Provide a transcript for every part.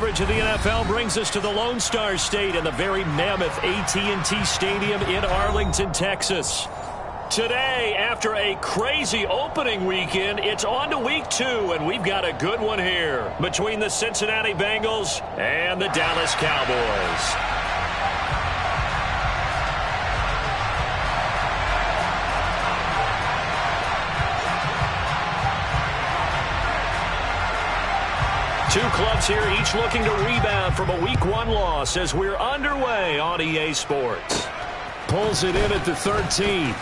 coverage of the NFL brings us to the Lone Star State and the very mammoth AT&T Stadium in Arlington, Texas. Today, after a crazy opening weekend, it's on to week 2, and we've got a good one here between the Cincinnati Bengals and the Dallas Cowboys. Two clubs here, each looking to rebound from a Week 1 loss as we're underway on EA Sports. Pulls it in at the 13.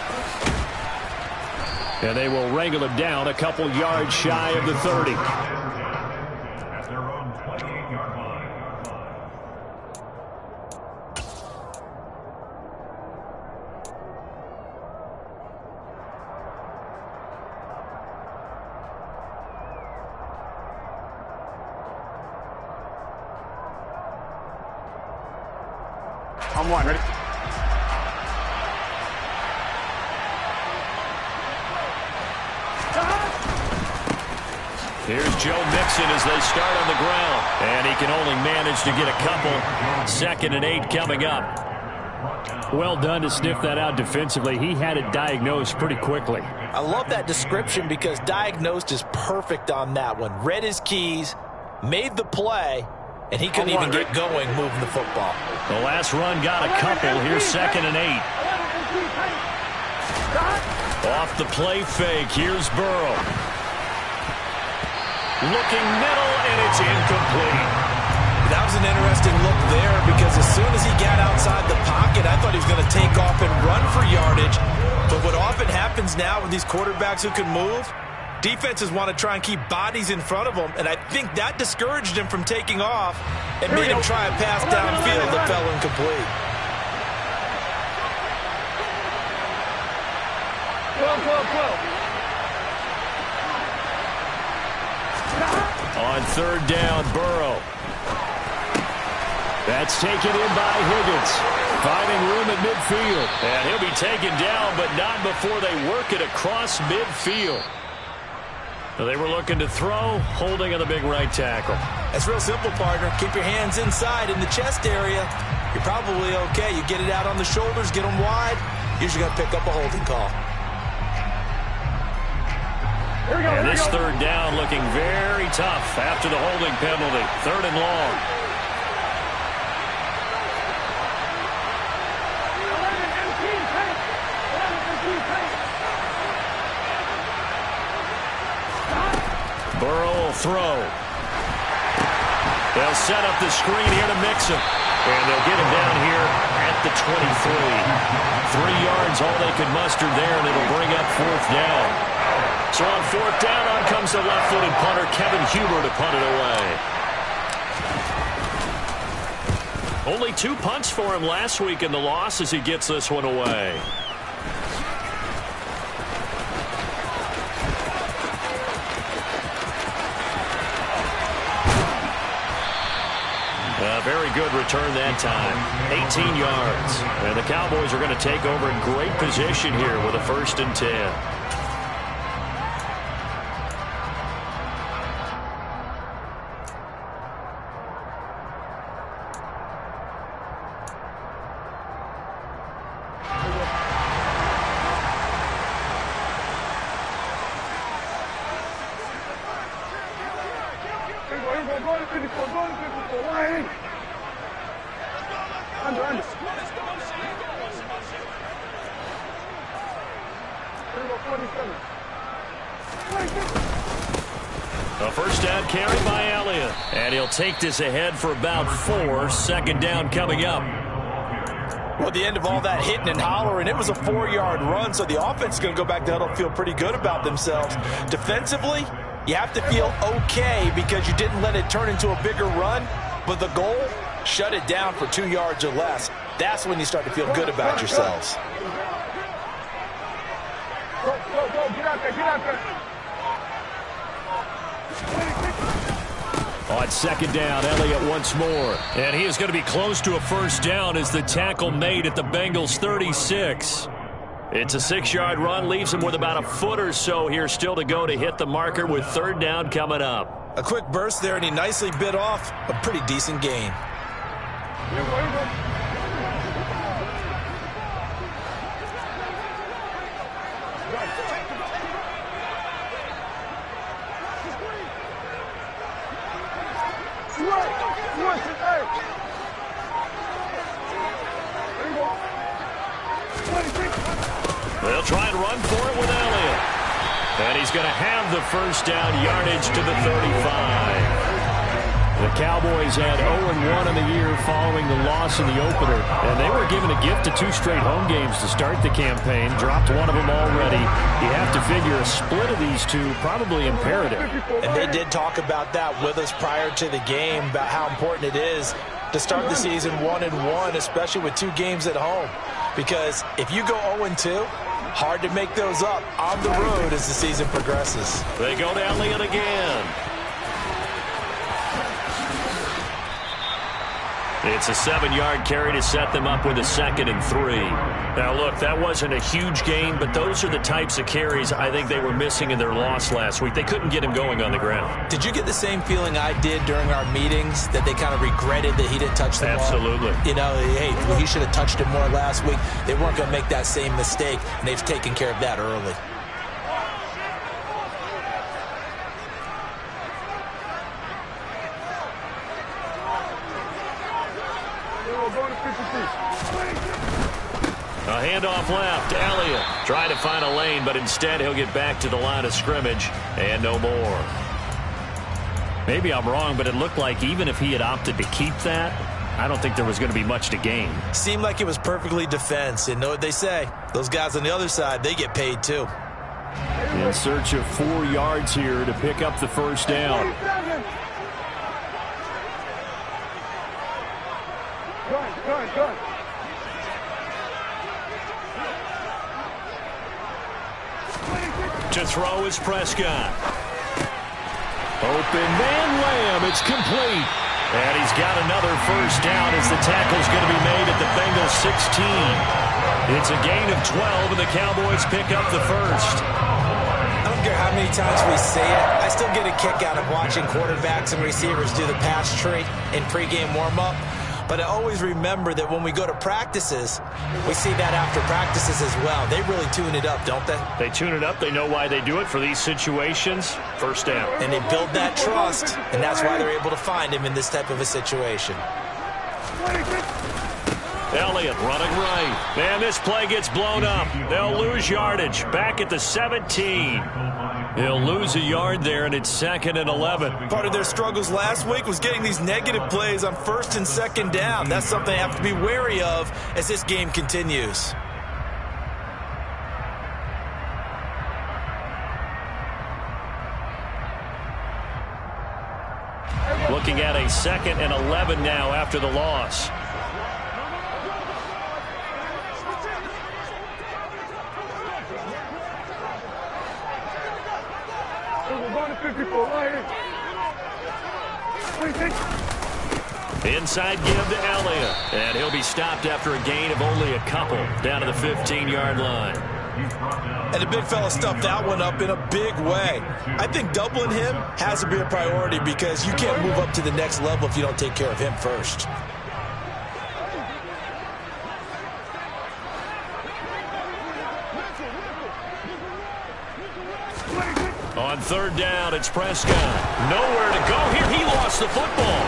And they will wrangle him down a couple yards shy of the 30. At their own 28-yard line. On one, ready? Here's Joe Mixon as they start on the ground. And he can only manage to get a couple. 2nd and 8 coming up. Well done to sniff that out defensively. He had it diagnosed pretty quickly. I love that description because diagnosed is perfect on that one. Read his keys, made the play, and he couldn't even get going moving the football. The last run got a couple. Here's 2nd and 8. Off the play fake. Here's Burrow. Looking middle, and it's incomplete. That was an interesting look there because as soon as he got outside the pocket, I thought he was going to take off and run for yardage. But what often happens now with these quarterbacks who can move, defenses want to try and keep bodies in front of them, and I think that discouraged him from taking off and made him try a pass downfield that fell incomplete. On 3rd down, Burrow. That's taken in by Higgins. Finding room at midfield. And he'll be taken down, but not before they work it across midfield. So they were looking to throw, holding on the big right tackle. That's real simple, partner. Keep your hands inside in the chest area. You're probably okay. You get it out on the shoulders, get them wide. Usually going to pick up a holding call. And this 3rd down looking very tough after the holding penalty. 3rd and long. Burrow will throw. They'll set up the screen here to Mixon. And they'll get him down here at the 23. 3 yards, all they could muster there, and it'll bring up 4th down. So on 4th down, on comes the left-footed punter, Kevin Huber, to punt it away. Only 2 punts for him last week in the loss as he gets this one away. A very good return that time. 18 yards. And the Cowboys are going to take over in great position here with a 1st and 10. A 1st down carry by Elliott. And he'll take this ahead for about 4. 2nd down coming up. Well, at the end of all that hitting and hollering, it was a 4-yard run, so the offense is going to go back to huddle and feel pretty good about themselves. Defensively, you have to feel okay because you didn't let it turn into a bigger run, but the goal, shut it down for 2 yards or less. That's when you start to feel good about yourselves. Go, get out there. On 2nd down, Elliott once more. And he is going to be close to a 1st down as the tackle made at the Bengals' 36. It's a 6-yard run, leaves him with about a foot or so here still to go to hit the marker with 3rd down coming up. A quick burst there, and he nicely bit off a pretty decent gain. They'll try and run for it with Elliott. And he's going to have the first down, yardage to the 35. The Cowboys had 0-1 in the year following the loss in the opener. And they were given a gift of 2 straight home games to start the campaign. Dropped one of them already. You have to figure a split of these two probably imperative. And they did talk about that with us prior to the game, about how important it is to start the season 1-1, especially with 2 games at home. Because if you go 0-2, hard to make those up on the road as the season progresses. They go to Elliott again. It's a 7-yard carry to set them up with a 2nd and 3. Now, look, that wasn't a huge gain, but those are the types of carries I think they were missing in their loss last week. They couldn't get him going on the ground. Did you get the same feeling I did during our meetings, that they kind of regretted that he didn't touch the ball? Absolutely. You know, hey, well, he should have touched it more last week. They weren't going to make that same mistake, and they've taken care of that early. A handoff left. Elliott trying to find a lane, but instead he'll get back to the line of scrimmage and no more. Maybe I'm wrong, but it looked like even if he had opted to keep that, I don't think there was going to be much to gain. Seemed like it was perfectly defense. And know what they say? Those guys on the other side, they get paid too. In search of 4 yards here to pick up the first down. Good. To throw is Prescott. Open man, Lamb. It's complete. And he's got another first down as the tackle's going to be made at the Bengals 16. It's a gain of 12, and the Cowboys pick up the first. I don't care how many times we say it, I still get a kick out of watching quarterbacks and receivers do the pass tree in pregame warm-up. But I always remember that when we go to practices, we see that after practices as well. They really tune it up, don't they? They tune it up. They know why they do it for these situations. First down. And they build that trust, and that's why they're able to find him in this type of a situation. Elliott running right. Man, this play gets blown up. They'll lose yardage. Back at the 17. He'll lose a yard there, and it's 2nd and 11. Part of their struggles last week was getting these negative plays on 1st and 2nd down. That's something they have to be wary of as this game continues. Looking at a 2nd and 11 now after the loss. Inside give to Elliott. And he'll be stopped after a gain of only a couple down to the 15-yard line. And the big fella stuffed that one up in a big way. I think doubling him has to be a priority because you can't move up to the next level if you don't take care of him first. On 3rd down, it's Prescott. Nowhere to go here. He lost the football.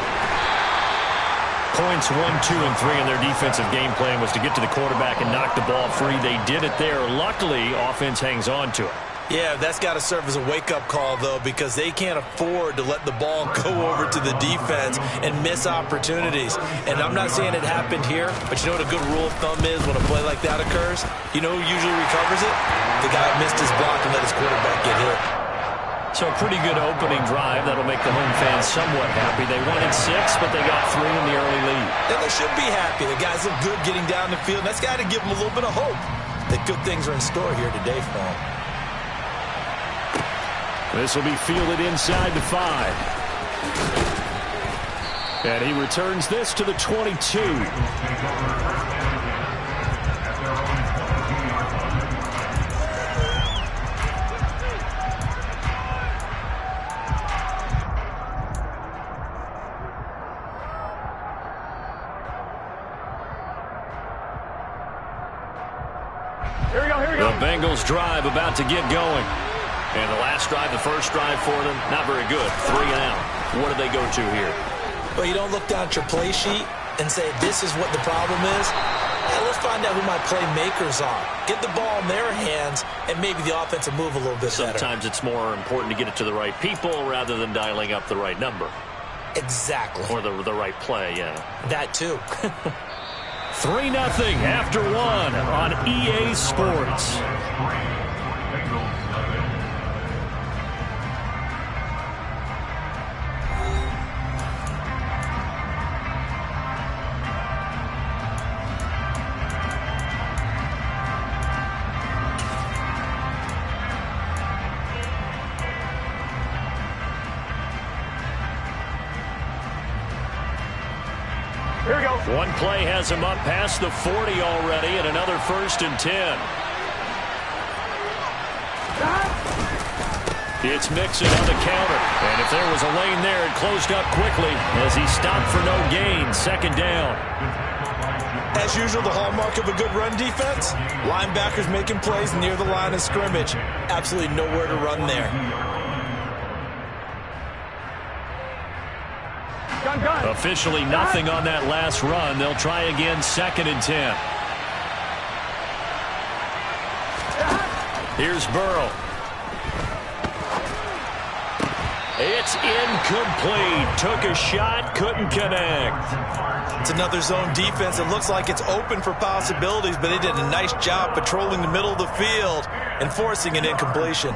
Points 1, 2, and 3 in their defensive game plan was to get to the quarterback and knock the ball free. They did it there. Luckily, offense hangs on to it. Yeah, that's got to serve as a wake-up call, though, because they can't afford to let the ball go over to the defense and miss opportunities. And I'm not saying it happened here, but you know what a good rule of thumb is when a play like that occurs? You know who usually recovers it? The guy who missed his block and let his quarterback get hit. So a pretty good opening drive. That'll make the home fans somewhat happy. They wanted 6, but they got 3 in the early lead. And they should be happy. The guys look good getting down the field. That's got to give them a little bit of hope that good things are in store here today for them. This will be fielded inside the 5. And he returns this to the 22. The Bengals drive about to get going. And the last drive, the first drive for them, not very good. 3 and out. What do they go to here? Well, you don't look down at your play sheet and say, this is what the problem is. Yeah, let's find out who my playmakers are. Get the ball in their hands, and maybe the offense will move a little bit better. Sometimes it's more important to get it to the right people rather than dialing up the right number. Exactly. Or the right play, yeah. That too. 3-0 after 1 on EA Sports. Here we go. One play has him up past the 40 already, and another 1st and 10. It's Mixon on the counter. And if there was a lane there, it closed up quickly as he stopped for no gain. 2nd down. As usual, the hallmark of a good run defense, linebackers making plays near the line of scrimmage. Absolutely nowhere to run there. Officially nothing on that last run. They'll try again, 2nd and 10. Here's Burrow. It's incomplete. Took a shot, couldn't connect. It's another zone defense. It looks like it's open for possibilities, but they did a nice job patrolling the middle of the field and forcing an incompletion.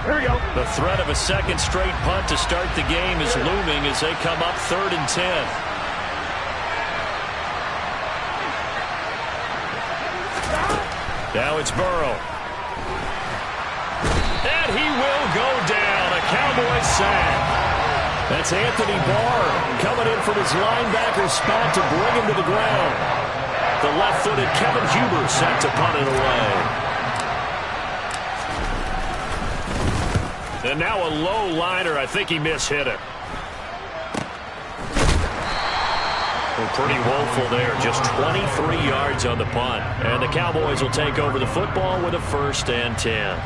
Here we go. The threat of a second straight punt to start the game is looming as they come up 3rd and 10. Now it's Burrow. And he will go down. A Cowboys sack. That's Anthony Barr coming in from his linebacker spot to bring him to the ground. The left-footed Kevin Huber set to punt it away. And now a low liner. I think he mishit it. Well, pretty woeful there. Just 23 yards on the punt. And the Cowboys will take over the football with a 1st and 10.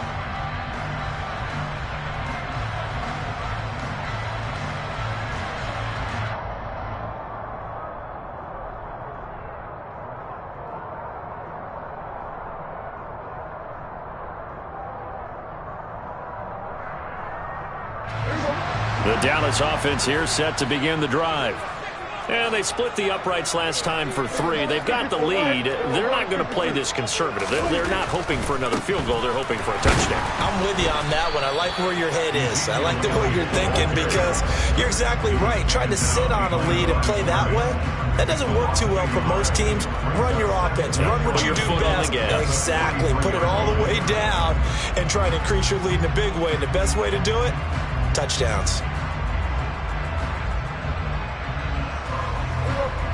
The Dallas offense here set to begin the drive. And they split the uprights last time for 3. They've got the lead. They're not going to play this conservative. They're not hoping for another field goal. They're hoping for a touchdown. I'm with you on that one. I like where your head is. I like the way you're thinking because you're exactly right. Trying to sit on a lead and play that way, that doesn't work too well for most teams. Run your offense. Run what you do best. Exactly. Put it all the way down and try to increase your lead in a big way. And the best way to do it, touchdowns.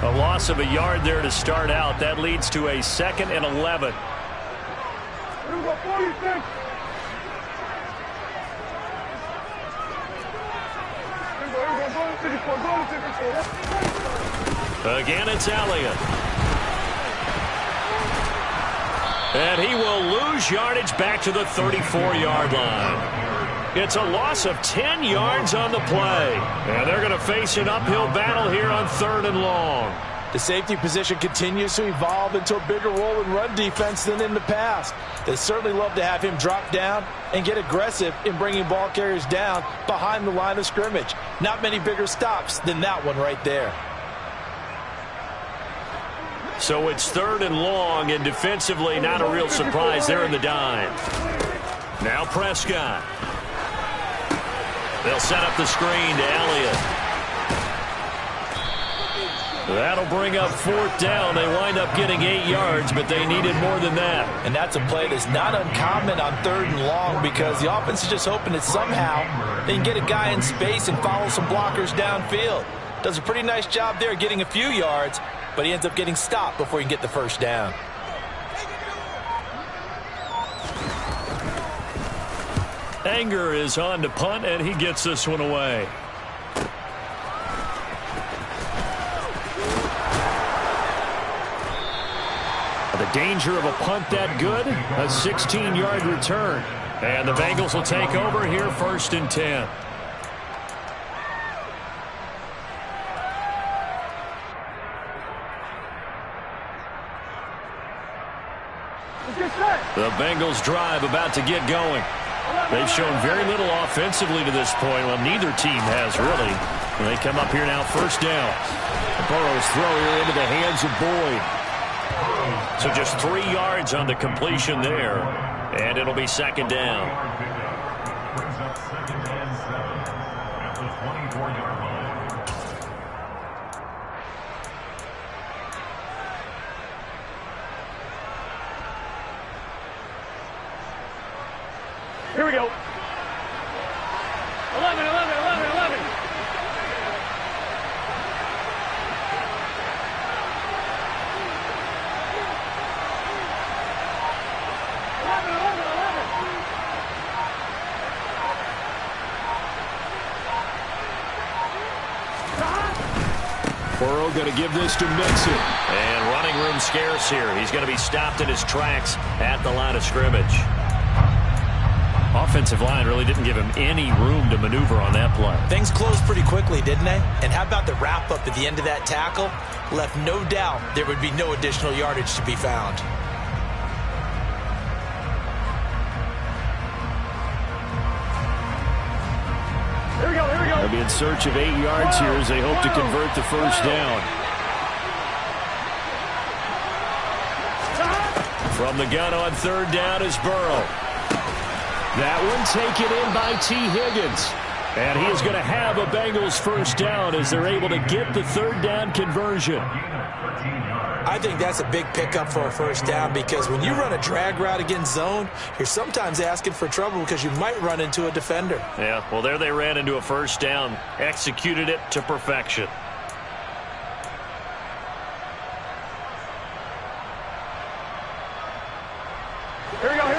A loss of a yard there to start out. That leads to a 2nd and 11. Again, it's Elliott. And he will lose yardage back to the 34-yard line. It's a loss of 10 yards on the play. And they're going to face an uphill battle here on 3rd and long. The safety position continues to evolve into a bigger role in run defense than in the past. They certainly love to have him drop down and get aggressive in bringing ball carriers down behind the line of scrimmage. Not many bigger stops than that one right there. So it's 3rd and long, and defensively not a real surprise there in the dime. Now Prescott. They'll set up the screen to Elliott. That'll bring up 4th down. They wind up getting 8 yards, but they needed more than that. And that's a play that's not uncommon on 3rd and long because the offense is just hoping that somehow they can get a guy in space and follow some blockers downfield. Does a pretty nice job there getting a few yards, but he ends up getting stopped before he can get the 1st down. Anger is on to punt, and he gets this one away. danger of a punt that good? A 16-yard return. And the Bengals will take over here, 1st and 10. The Bengals drive about to get going. They've shown very little offensively to this point. Well, neither team has really. And they come up here now, 1st down. Burrow's throw here into the hands of Boyd. So just 3 yards on the completion there. And it'll be 2nd down. Brings up 2nd and 7 at the 24-yard line. Here we go. 11, 11, 11, 11. Burrow going to give this to Mixon. And running room scarce here. He's going to be stopped in his tracks at the line of scrimmage. Offensive line really didn't give him any room to maneuver on that play. Things closed pretty quickly, didn't they? And how about the wrap-up at the end of that tackle? Left no doubt there would be no additional yardage to be found. Here we go, here we go. They'll be in search of 8 yards here as they hope to convert the 1st down. From the gun on 3rd down is Burrow. That one taken in by T. Higgins. And he is going to have a Bengals 1st down as they're able to get the 3rd down conversion. I think that's a big pickup for a 1st down because when you run a drag route against zone, you're sometimes asking for trouble because you might run into a defender. Yeah, well, there they ran into a 1st down. Executed it to perfection.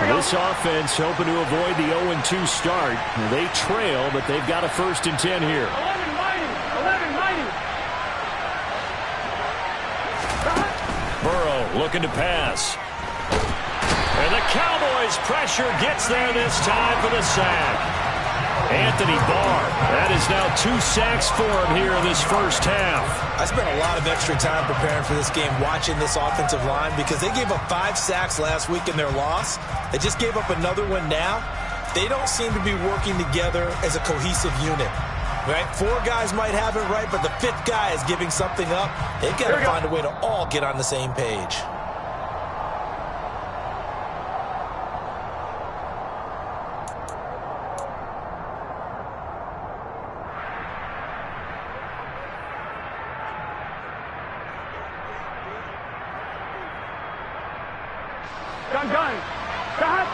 This offense hoping to avoid the 0-2 start. They trail, but they've got a 1st and 10 here. 11 mighty, 11 mighty. Burrow looking to pass. And the Cowboys' pressure gets there this time for the sack. Anthony Barr, that is now 2 sacks for him here in this 1st half. I spent a lot of extra time preparing for this game watching this offensive line because they gave up 5 sacks last week in their loss. They just gave up another one now. They don't seem to be working together as a cohesive unit. Right? 4 guys might have it right, but the 5th guy is giving something up. They've got to find a way to all get on the same page. Gun. Stop.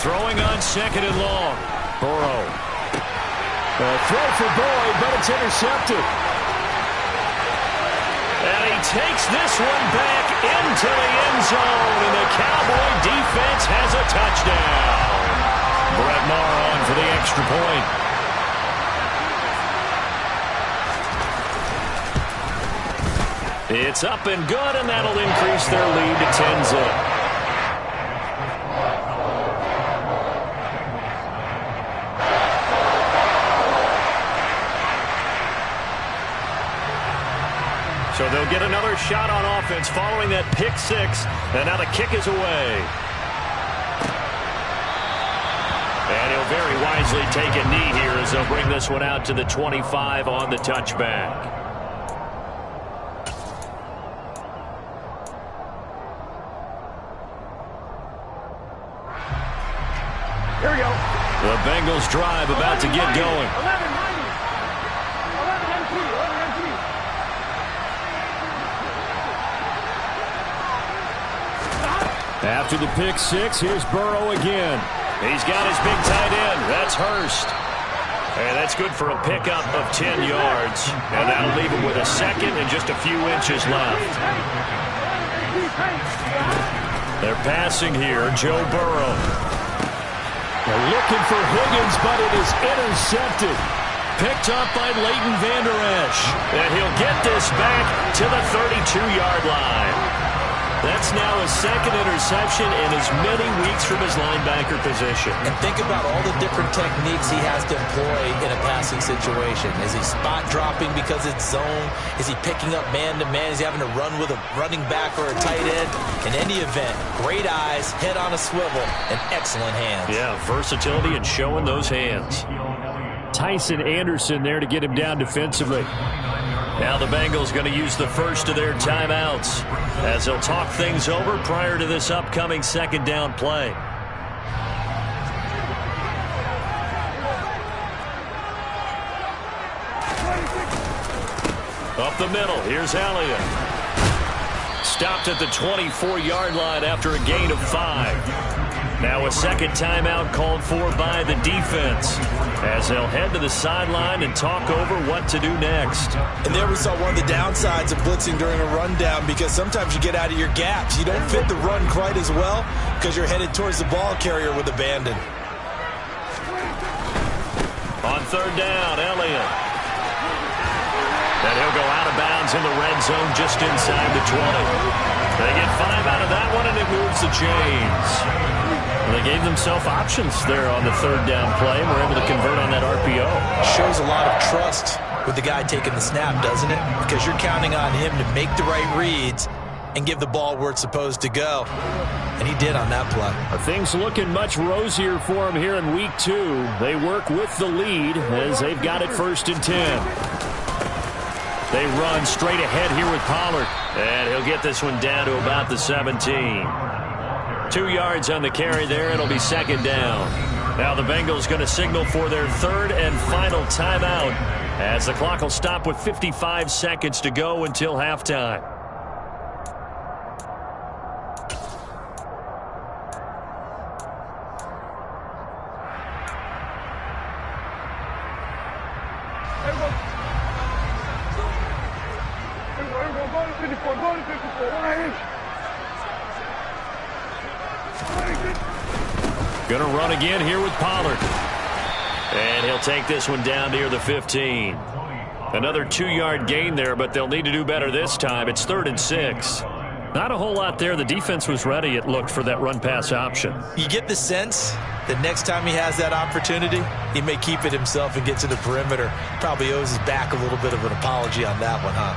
Throwing on 2nd and long. Burrow. Throw for Boyd, but it's intercepted. And he takes this one back into the end zone, and the Cowboy defense has a touchdown. Brett Maher on for the extra point. It's up and good, and that'll increase their lead to 10-zip. So they'll get another shot on offense following that pick 6, and now the kick is away. And he'll very wisely take a knee here as they'll bring this one out to the 25 on the touchback. Here we go. The Bengals drive about to get going. 11 mighty. 11 MT, 11 MT. After the pick 6, here's Burrow again. He's got his big tight end. That's Hurst. And that's good for a pickup of 10 yards. And that'll leave him with a 2nd and just a few inches left. They're passing here. Joe Burrow. They're looking for Higgins, but it is intercepted. picked up by Leighton Vander Esch. And he'll get this back to the 32-yard line. That's now his second interception in as many weeks from his linebacker position. And think about all the different techniques he has to employ in a passing situation. Is he spot dropping because it's zone? Is he picking up man-to-man? Is he having to run with a running back or a tight end? In any event, great eyes, head on a swivel, and excellent hands. Yeah, versatility and showing those hands. Tyson Anderson there to get him down defensively. Now the Bengals going to use the first of their timeouts as they'll talk things over prior to this upcoming second down play. Up the middle, here's Elliott. Stopped at the 24-yard line after a gain of 5. Now a second timeout called for by the defense as they'll head to the sideline and talk over what to do next. And there we saw one of the downsides of blitzing during a rundown, because sometimes you get out of your gaps. You don't fit the run quite as well because you're headed towards the ball carrier with abandon. On third down, Elliott. And he'll go out of bounds in the red zone just inside the 20. They get 5 out of that one, and it moves the chains. They gave themselves options there on the third down play and were able to convert on that RPO. Shows a lot of trust with the guy taking the snap, doesn't it? Because you're counting on him to make the right reads and give the ball where it's supposed to go. And he did on that play. Things looking much rosier for him here in week 2. They work with the lead as they've got it 1st and 10. They run straight ahead here with Pollard. And he'll get this one down to about the 17. 2 yards on the carry there. It'll be second down. Now the Bengals going to signal for their third and final timeout as the clock will stop with 55 seconds to go until halftime. Going to run again here with Pollard. And he'll take this one down near the 15. Another 2-yard gain there, but they'll need to do better this time. It's 3rd and 6. Not a whole lot there. The defense was ready, it looked, for that run-pass option. You get the sense that next time he has that opportunity, he may keep it himself and get to the perimeter. Probably owes his back a little bit of an apology on that one, huh?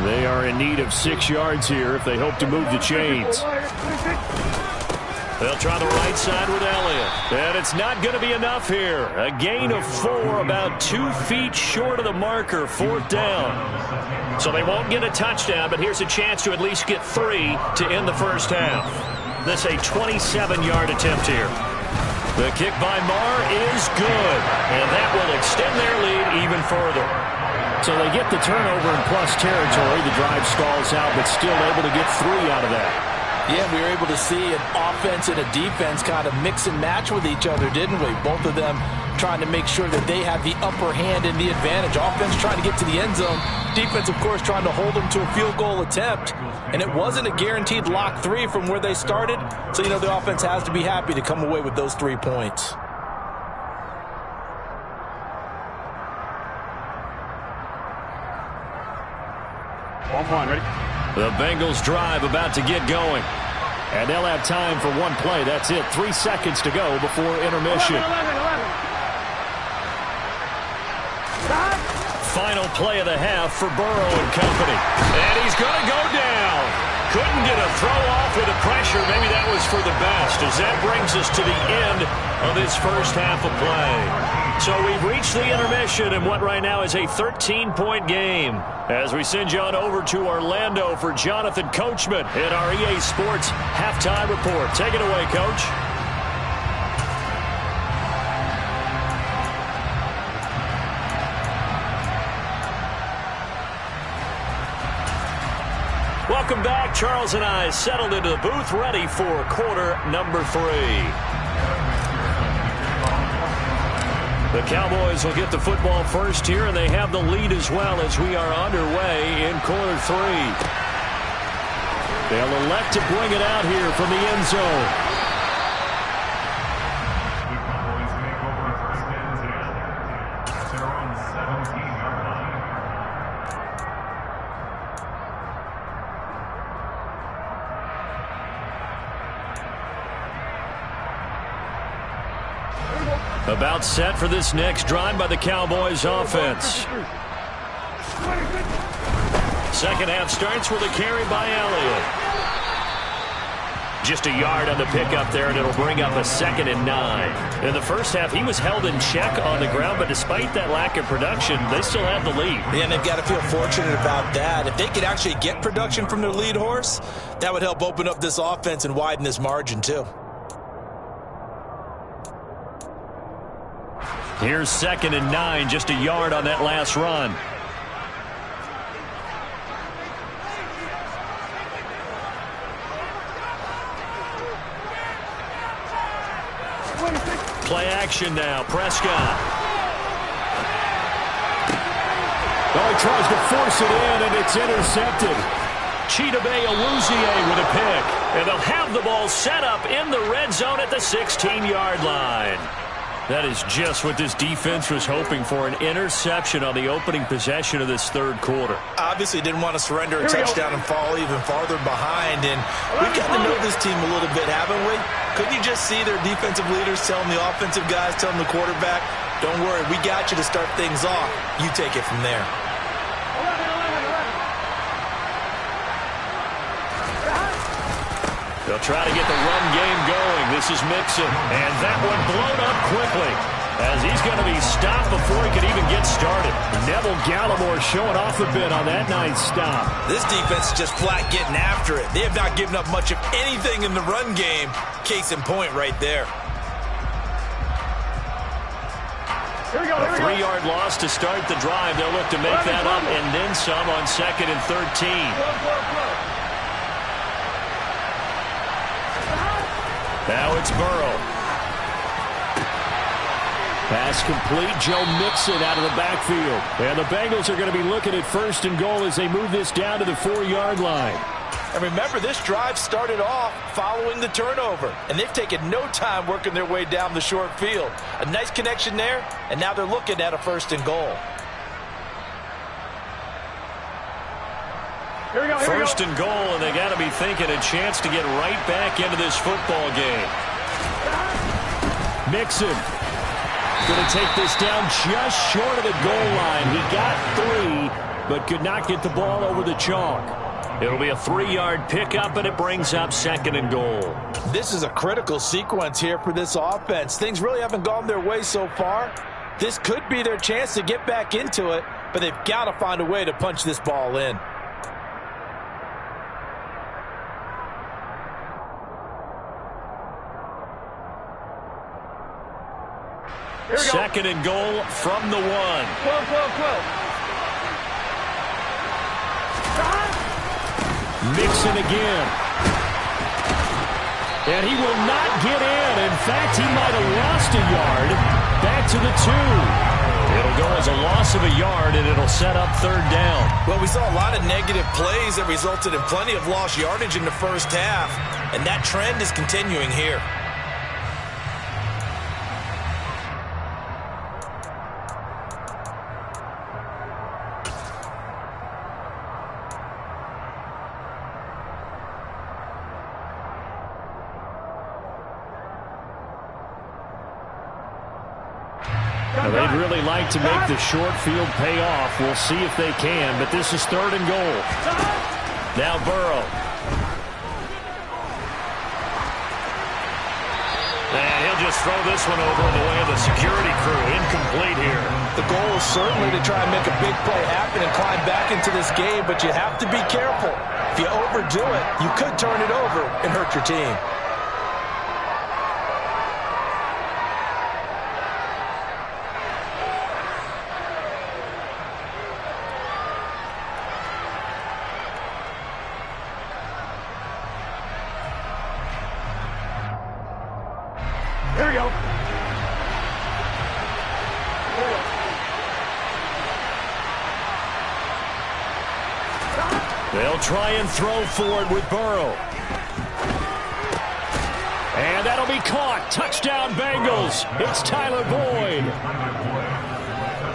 They are in need of 6 yards here if they hope to move the chains. They'll try the right side with Elliott. And it's not going to be enough here. A gain of 4, about 2 feet short of the marker, 4th down. So they won't get a touchdown, but here's a chance to at least get 3 to end the first half. This a 27-yard attempt here. The kick by Marr is good, and that will extend their lead even further. So they get the turnover in plus territory. The drive stalls out, but still able to get 3 out of that. Yeah, we were able to see an offense and a defense kind of mix and match with each other, didn't we? Both of them trying to make sure that they have the upper hand and the advantage. Offense trying to get to the end zone. Defense, of course, trying to hold them to a field goal attempt. And it wasn't a guaranteed lock 3 from where they started. So, the offense has to be happy to come away with those 3 points. Ball fine, ready? The Bengals drive about to get going. And they'll have time for one play. That's it. 3 seconds to go before intermission. 11. Final play of the half for Burrow and company. And he's going to go down. Couldn't get a throw off with the pressure. Maybe that was for the best, as that brings us to the end of this first half of play. So we've reached the intermission in what right now is a 13-point game. As we send you on over to Orlando for Jonathan Coachman in our EA Sports Halftime Report. Take it away, Coach. Welcome back. Charles and I settled into the booth, ready for quarter number 3. The Cowboys will get the football first here, and they have the lead as well as we are underway in quarter 3. They'll elect to bring it out here from the end zone. The Cowboys make over 1st and 10. About set for this next drive by the Cowboys offense. Second half starts with a carry by Elliott. Just a yard on the pickup there, and it'll bring up a 2nd and 9. In the first half, he was held in check on the ground, but despite that lack of production, they still have the lead. Yeah, and they've got to feel fortunate about that. If they could actually get production from their lead horse, that would help open up this offense and widen this margin too. Here's 2nd and 9, just a yard on that last run. Play action now, Prescott. Oh, he tries to force it in, and it's intercepted. Chidobe Awuzie with a pick. And they'll have the ball set up in the red zone at the 16-yard line. That is just what this defense was hoping for, an interception on the opening possession of this third quarter. Obviously didn't want to surrender a touchdown and fall even farther behind, and we've gotten to know this team a little bit, haven't we? Couldn't you just see their defensive leaders telling the offensive guys, telling the quarterback, don't worry, we got you to start things off. You take it from there. They'll try to get the run game going. This is Mixon, and that one blown up quickly as he's going to be stopped before he can even get started. Neville Gallimore showing off a bit on that nice stop. This defense is just flat getting after it. They have not given up much of anything in the run game. Case in point right there. A 3-yard loss to start the drive. They'll look to make that up and then some on 2nd and 13. Now it's Burrow. Pass complete. Joe Mixon out of the backfield. And the Bengals are going to be looking at 1st and goal as they move this down to the 4-yard line. And remember, this drive started off following the turnover. And they've taken no time working their way down the short field. A nice connection there, and now they're looking at a 1st and goal. Here we go. 1st and goal, and they got to be thinking a chance to get right back into this football game. Mixon going to take this down just short of the goal line. He got 3, but could not get the ball over the chalk. It'll be a 3-yard pickup, and it brings up 2nd and goal. This is a critical sequence here for this offense. Things really haven't gone their way so far. This could be their chance to get back into it, but they've got to find a way to punch this ball in. Second and goal from the 1. 12. Mixon again. And he will not get in. In fact, he might have lost a yard. Back to the 2. It'll go as a loss of a yard, and it'll set up 3rd down. Well, we saw a lot of negative plays that resulted in plenty of lost yardage in the first half, and that trend is continuing here. Now, they'd really like to make the short field pay off. We'll see if they can, but this is 3rd and goal. Now Burrow. And he'll just throw this one over in the way of the security crew. Incomplete here. The goal is certainly to try and make a big play happen and climb back into this game, but you have to be careful. If you overdo it, you could turn it over and hurt your team. Here we go. They'll try and throw for it with Burrow. And that'll be caught. Touchdown, Bengals. It's Tyler Boyd.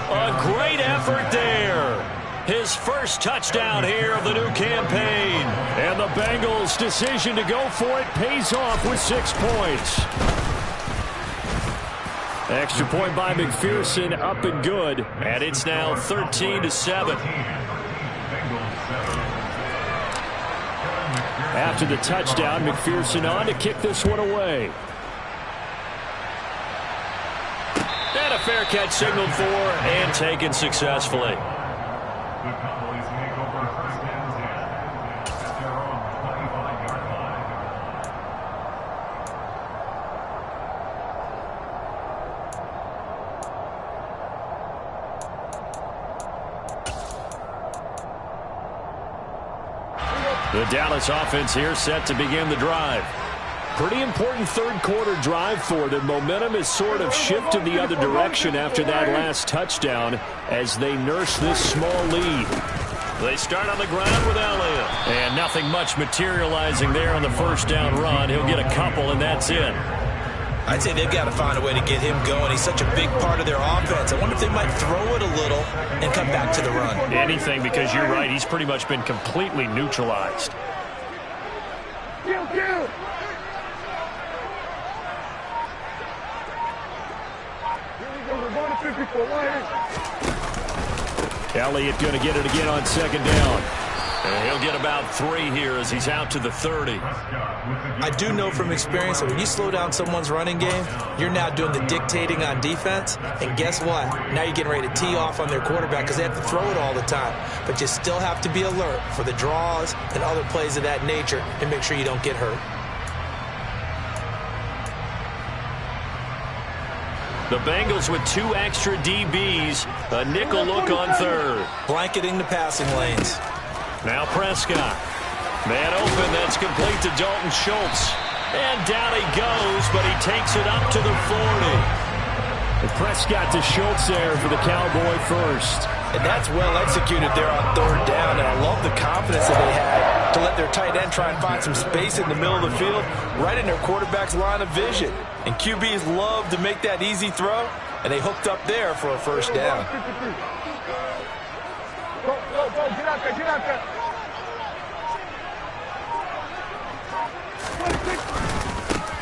A great effort there. His first touchdown here of the new campaign. And the Bengals' decision to go for it pays off with 6 points. Extra point by McPherson, up and good. And it's now 13-7. After the touchdown, McPherson on to kick this one away. And a fair catch signaled for and taken successfully. The Cowboys make over first and 10 at their own 25-yard line. The Dallas offense here set to begin the drive. Pretty important third quarter drive for them. Momentum has sort of shifted the other direction after that last touchdown as they nurse this small lead. They start on the ground with Elliott. And nothing much materializing there on the first down run. He'll get a couple, and that's it. I'd say they've got to find a way to get him going. He's such a big part of their offense. I wonder if they might throw it a little and come back to the run. Anything, because you're right. He's pretty much been completely neutralized. Elliott going to get it again on second down. And he'll get about 3 here as he's out to the 30. I do know from experience that when you slow down someone's running game, you're now doing the dictating on defense. And guess what? Now you're getting ready to tee off on their quarterback because they have to throw it all the time. But you still have to be alert for the draws and other plays of that nature and make sure you don't get hurt. The Bengals with 2 extra DBs. A nickel look on third. Blanketing the passing lanes. Now Prescott. Man open, that's complete to Dalton Schultz. And down he goes, but he takes it up to the 40. And Prescott to Schultz there for the Cowboy first. And that's well executed there on third down. And I love the confidence that they had to let their tight end try and find some space in the middle of the field, right in their quarterback's line of vision. And QBs love to make that easy throw, and they hooked up there for a first down.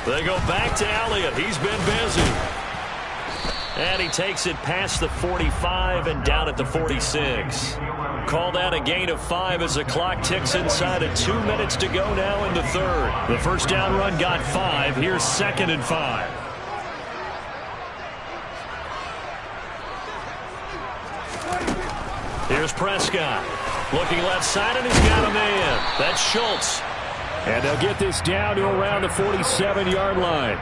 They go back to Elliott. He's been busy. And he takes it past the 45 and down at the 46. Call that a gain of 5 as the clock ticks inside of 2 minutes to go now in the third. The first down run got 5. Here's 2nd and 5. Here's Prescott. Looking left side, and he's got a man. That's Schultz. And they'll get this down to around the 47-yard line.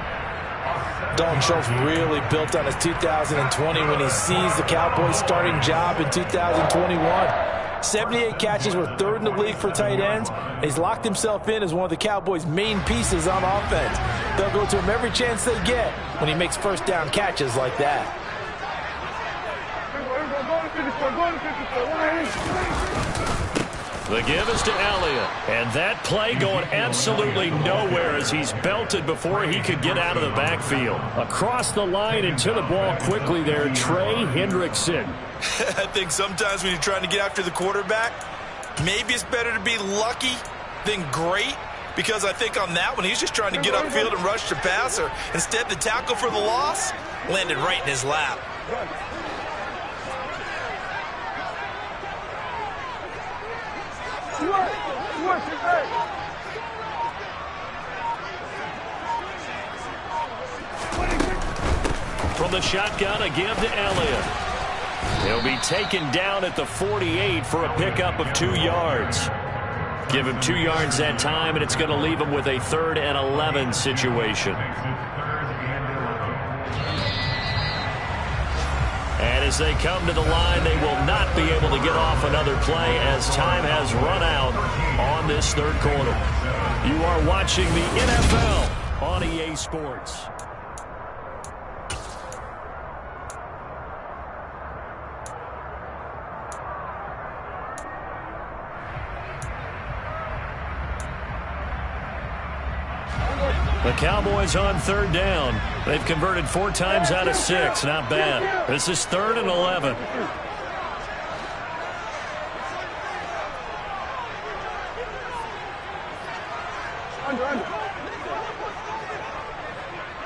Dalton Schultz really built on his 2020 when he seized the Cowboys' starting job in 2021. 78 catches were 3rd in the league for tight ends. He's locked himself in as one of the Cowboys' main pieces on offense. They'll go to him every chance they get when he makes first down catches like that. The give is to Elliott. And that play going absolutely nowhere as he's belted before he could get out of the backfield. Across the line and to the ball quickly there, Trey Hendrickson. I think sometimes when you're trying to get after the quarterback, maybe it's better to be lucky than great. Because I think on that one, he's just trying to get upfield and rush the passer. Instead, the tackle for the loss landed right in his lap. From the shotgun, a give to Elliott. He'll be taken down at the 48 for a pickup of 2 yards. Give him 2 yards that time, and it's going to leave him with a 3rd and 11 situation. And as they come to the line, they will not be able to get off another play as time has run out on this third quarter. You are watching the NFL on EA Sports. The Cowboys on 3rd down. They've converted 4 times out of 6. Not bad. This is 3rd and 11.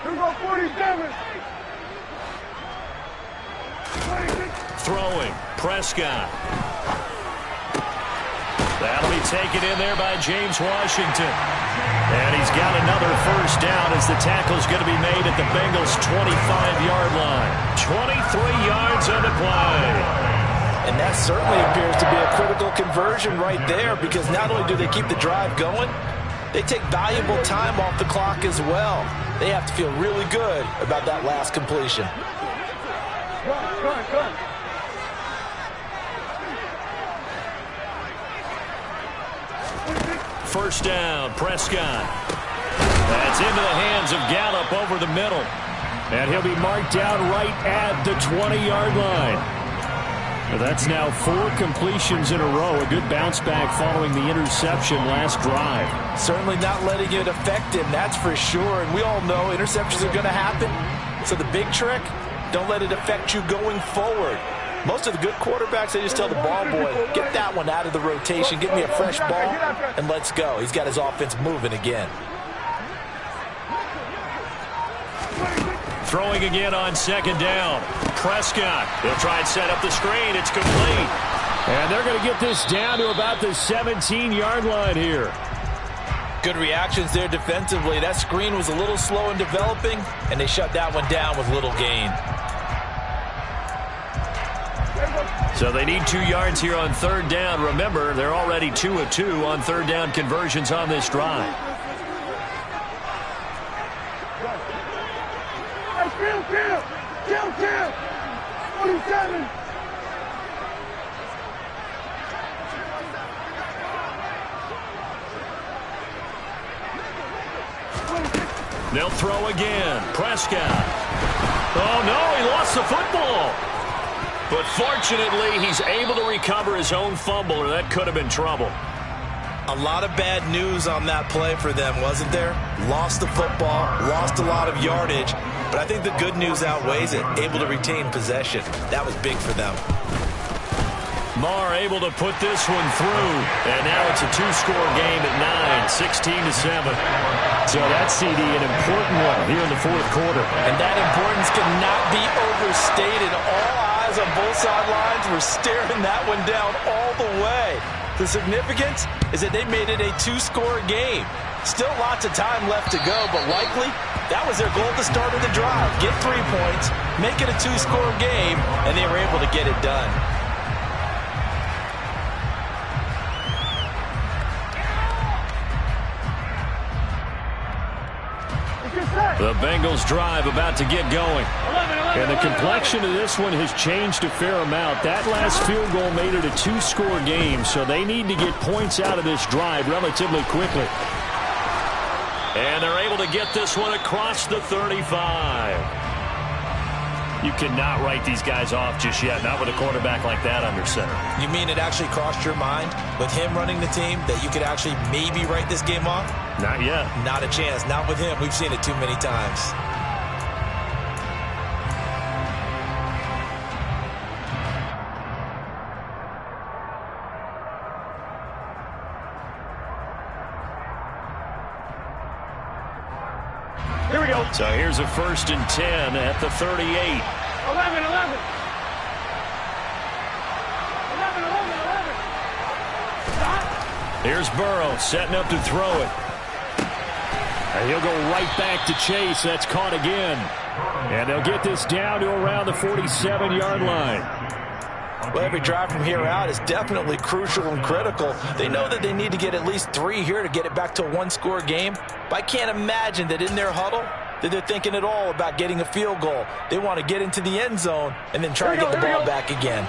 Here we go, 47. throwing. Prescott. That'll be taken in there by James Washington. And he's got another first down as the tackle's going to be made at the Bengals' 25-yard line. 23 yards on the play. And that certainly appears to be a critical conversion right there, because not only do they keep the drive going, they take valuable time off the clock as well. They have to feel really good about that last completion. Go. First down, Prescott. That's into the hands of Gallup over the middle. And he'll be marked down right at the 20-yard line. That's now 4 completions in a row. A good bounce back following the interception last drive. Certainly not letting it affect him, that's for sure. And we all know interceptions are going to happen. So the big trick, don't let it affect you going forward. Most of the good quarterbacks, they just tell the ball boy, get that one out of the rotation, get me a fresh ball, and let's go. He's got his offense moving again. Throwing again on second down. Prescott. They'll try and set up the screen. It's complete. And they're going to get this down to about the 17-yard line here. Good reactions there defensively. That screen was a little slow in developing, and they shut that one down with little gain. So they need 2 yards here on third down. Remember, they're already 2 of 2 on third down conversions on this drive. Kill. 47. They'll throw again. Prescott. Oh, no, he lost the football. But fortunately, he's able to recover his own fumble, or that could have been trouble. A lot of bad news on that play for them, wasn't there? Lost the football, lost a lot of yardage, but I think the good news outweighs it. Able to retain possession. That was big for them. Marr able to put this one through, and now it's a 2-score game at 9, 16-7. So that's, CD, an important one here in the fourth quarter. And that importance cannot be overstated. All eyes on both sidelines were staring that one down all the way. The significance is that they made it a 2-score game. Still lots of time left to go, but likely that was their goal at the start of the drive. Get 3 points, make it a 2-score game, and they were able to get it done. The Bengals drive about to get going. And the complexion of this one has changed a fair amount. That last field goal made it a 2-score game, so they need to get points out of this drive relatively quickly. And they're able to get this one across the 35. You cannot write these guys off just yet, not with a quarterback like that under center. You mean it actually crossed your mind with him running the team that you could actually maybe write this game off? Not yet. Not a chance. Not with him. We've seen it too many times. Here we go. So here's a 1st and 10 at the 38. 11. Here's Burrow setting up to throw it. And he'll go right back to Chase. That's caught again. And they'll get this down to around the 47-yard line. Well, every drive from here out is definitely crucial and critical. They know that they need to get at least 3 here to get it back to a 1-score game. But I can't imagine that in their huddle that they're thinking at all about getting a field goal. They want to get into the end zone and then try to get the ball back again.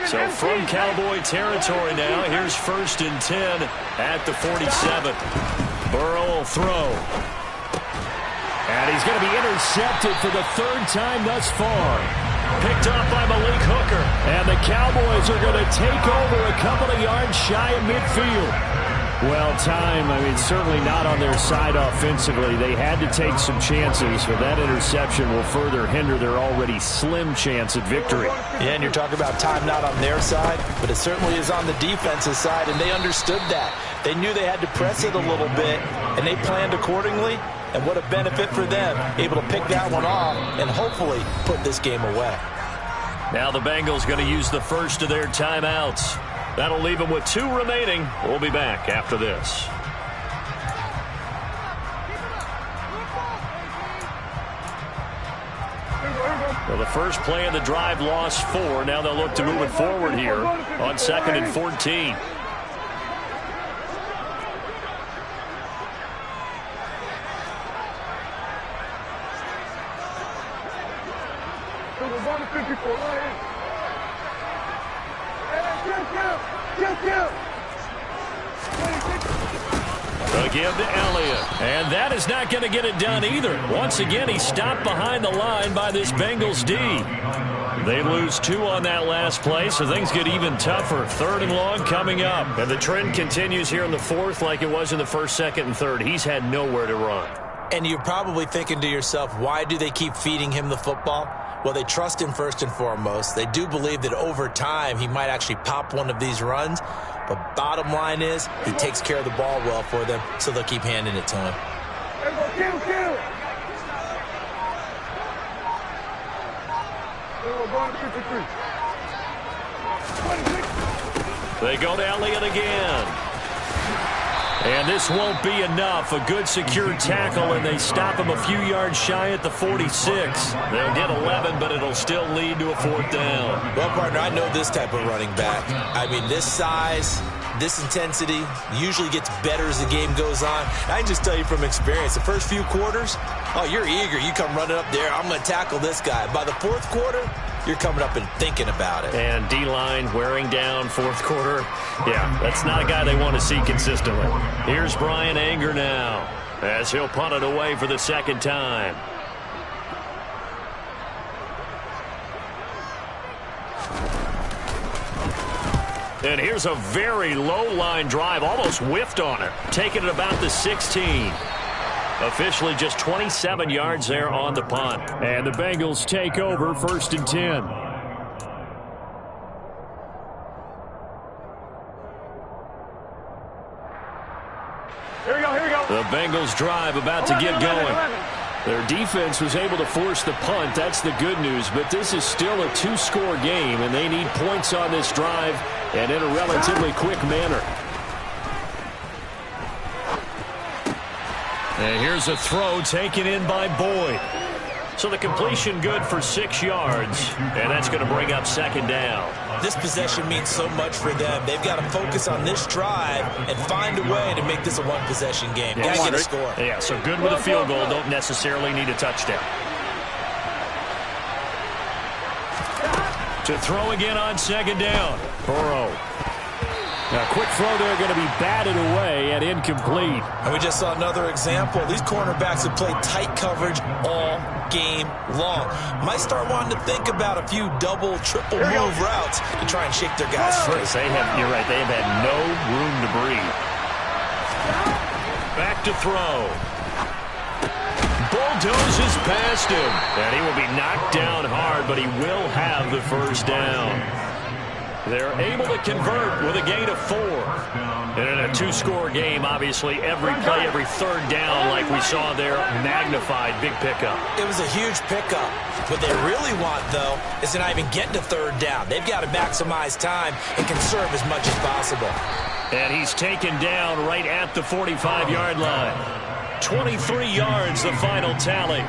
So from Cowboy territory now, here's 1st and 10 at the 47. Burrow will throw. And he's going to be intercepted for the 3rd time thus far. Picked up by Malik Hooker. And the Cowboys are going to take over a couple of yards shy of midfield. Well, certainly not on their side offensively. They had to take some chances, but that interception will further hinder their already slim chance at victory. Yeah, and you're talking about time not on their side, but it certainly is on the defensive side, and they understood that. They knew they had to press it a little bit, and they planned accordingly, and what a benefit for them, able to pick that one off and hopefully put this game away. Now the Bengals going to use the first of their timeouts. That'll leave them with 2 remaining. We'll be back after this. Well, the first play of the drive lost 4. Now they'll look to move it forward here on 2nd and 14. They'll give to Elliott. And that is not going to get it done either. Once again, he stopped behind the line by this Bengals D. They lose 2 on that last play, so things get even tougher. 3rd and long coming up. And the trend continues here in the 4th like it was in the 1st, 2nd, and 3rd. He's had nowhere to run. And you're probably thinking to yourself, why do they keep feeding him the football? Well, they trust him first and foremost. They do believe that over time he might actually pop one of these runs. But bottom line is he takes care of the ball well for them, so they'll keep handing it to him. They go to Elliott again. And this won't be enough. A good secure tackle, and they stop him a few yards shy at the 46. They'll get 11, but it'll still lead to a 4th down. Well, partner, I know this type of running back. I mean, this size, this intensity usually gets better as the game goes on. I can just tell you from experience, the first few quarters, oh, you're eager. You come running up there, I'm going to tackle this guy. By the 4th quarter, you're coming up and thinking about it. And D-line wearing down 4th quarter. Yeah, that's not a guy they want to see consistently. Here's Brian Anger now as he'll punt it away for the 2nd time. And here's a very low line drive, almost whiffed on it, taking it about the 16. Officially just 27 yards there on the punt. And the Bengals take over 1st and 10. Here we go. The Bengals drive about to get going. Their defense was able to force the punt. That's the good news. But this is still a 2-score game, and they need points on this drive and in a relatively quick manner. And here's a throw taken in by Boyd. So the completion good for 6 yards, and that's going to bring up 2nd down. This possession means so much for them. They've got to focus on this drive and find a way to make this a one-possession game. Got to get a score. Yeah, so good with a field goal. Don't necessarily need a touchdown. To throw again on 2nd down. Burrow. A quick throw there going to be batted away and incomplete. And we just saw another example. These cornerbacks have played tight coverage all game long. Might start wanting to think about a few double, triple move routes to try and shake their guys free. You're right, they have had no room to breathe. Back to throw. Bulldozes past him. And he will be knocked down hard, but he will have the 1st down. They're able to convert with a gain of 4. And in a 2-score game, obviously, every play, every 3rd down, like we saw there, magnified, big pickup. It was a huge pickup. What they really want, though, is to not even get to 3rd down. They've got to maximize time and conserve as much as possible. And he's taken down right at the 45-yard line. 23 yards, the final tally.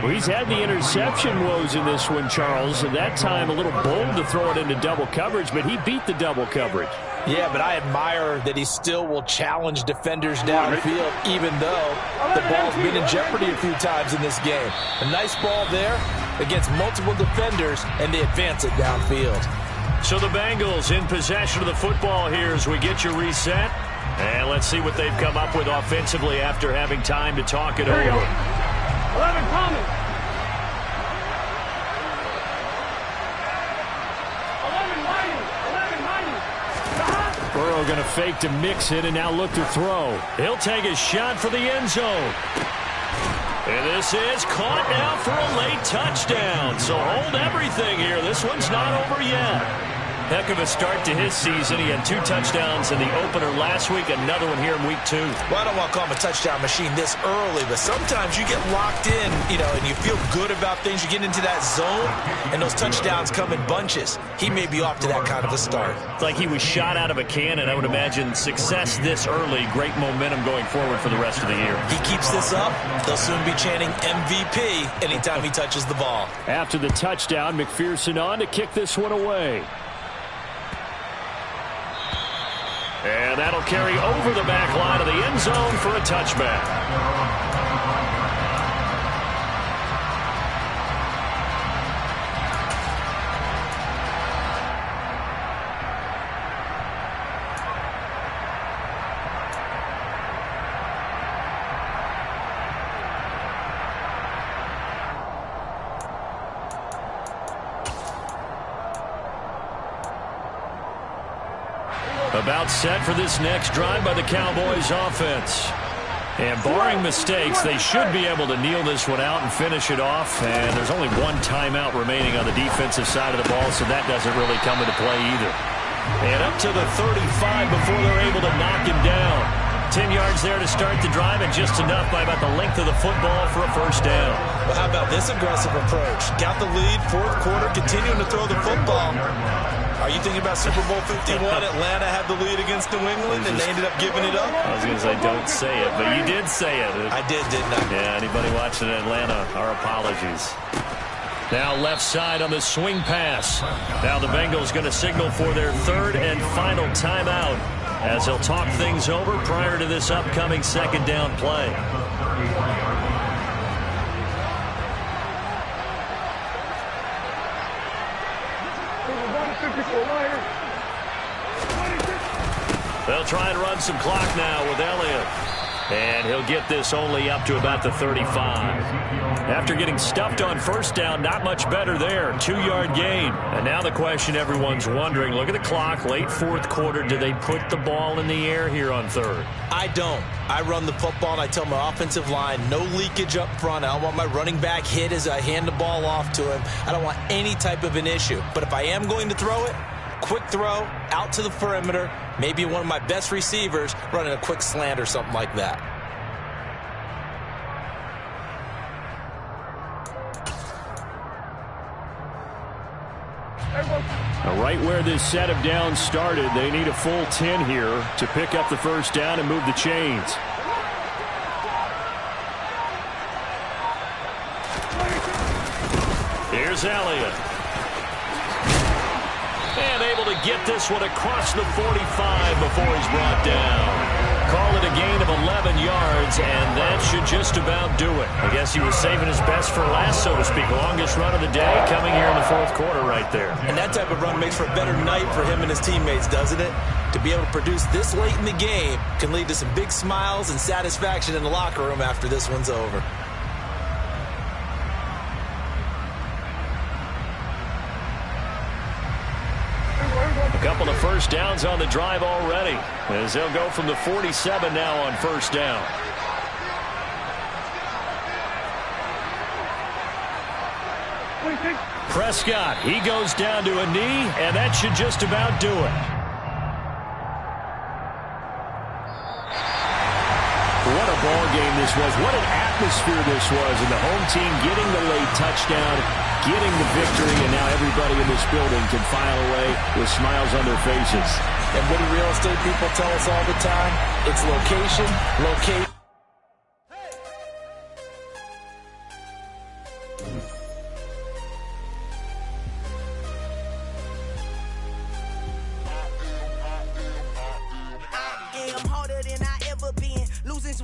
Well, he's had the interception woes in this one, Charles, and that time a little bold to throw it into double coverage, but he beat the double coverage. Yeah, but I admire that he still will challenge defenders downfield, even though the ball's been in jeopardy a few times in this game. A nice ball there against multiple defenders, and they advance it downfield. So the Bengals in possession of the football here as we get your reset. And let's see what they've come up with offensively after having time to talk it over. 11 coming. 11 mighty. Burrow going to fake to mix it and now look to throw. He'll take a shot for the end zone. And this is caught now for a late touchdown. So hold everything here. This one's not over yet. Heck of a start to his season. He had 2 touchdowns in the opener last week, another one here in week 2. Well, I don't want to call him a touchdown machine this early, but sometimes you get locked in, and you feel good about things. You get into that zone, and those touchdowns come in bunches. He may be off to that kind of a start. It's like he was shot out of a cannon. I would imagine success this early, great momentum going forward for the rest of the year. He keeps this up, they'll soon be chanting MVP anytime he touches the ball. After the touchdown, McPherson on to kick this one away. And that'll carry over the back line of the end zone for a touchback. About set for this next drive by the Cowboys offense. And barring mistakes, they should be able to kneel this one out and finish it off. And there's only 1 timeout remaining on the defensive side of the ball, so that doesn't really come into play either. And up to the 35 before they're able to knock him down. 10 yards there to start the drive, and just enough by about the length of the football for a first down. Well, how about this aggressive approach? Got the lead, 4th quarter, continuing to throw the football. Are you thinking about Super Bowl 51? Atlanta had the lead against New England, and they ended up giving it up? I was going to say, don't say it, but you did say it. I did, didn't I? Yeah, anybody watching in Atlanta, our apologies. Now left side on the swing pass. Now the Bengals going to signal for their 3rd and final timeout as they'll talk things over prior to this upcoming 2nd down play. They'll try and run some clock now with Elliott. And he'll get this only up to about the 35. After getting stuffed on first down, not much better there. 2-yard gain. And now the question everyone's wondering, look at the clock, late 4th quarter. Do they put the ball in the air here on 3rd? I don't. I run the football, and I tell my offensive line, no leakage up front. I don't want my running back hit as I hand the ball off to him. I don't want any type of an issue. But if I am going to throw it, quick throw, out to the perimeter, maybe one of my best receivers running a quick slant or something like that. Right where this set of downs started, they need a full 10 here to pick up the first down and move the chains. Here's Elliott. And able to get this one across the 45 before he's brought down. Call it a gain of 11 yards, and that should just about do it. I guess he was saving his best for last, so to speak. Longest run of the day coming here in the 4th quarter right there. And that type of run makes for a better night for him and his teammates, doesn't it? To be able to produce this late in the game can lead to some big smiles and satisfaction in the locker room after this one's over. A couple of first downs on the drive already, as they'll go from the 47 now on first down. Prescott, he goes down to a knee, and that should just about do it. What a ball game this was. What an atmosphere this was. And the home team getting the late touchdown, getting the victory, and now everybody in this building can file away with smiles on their faces. And what do real estate people tell us all the time? It's location, locate.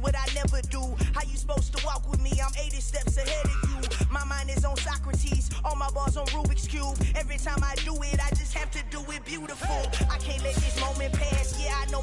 What I never do. How you supposed to walk with me? I'm 80 steps ahead of you. My mind is on Socrates, all my bars on Rubik's Cube. Every time I do it, I just have to do it beautiful. I can't let this moment pass. Yeah, I know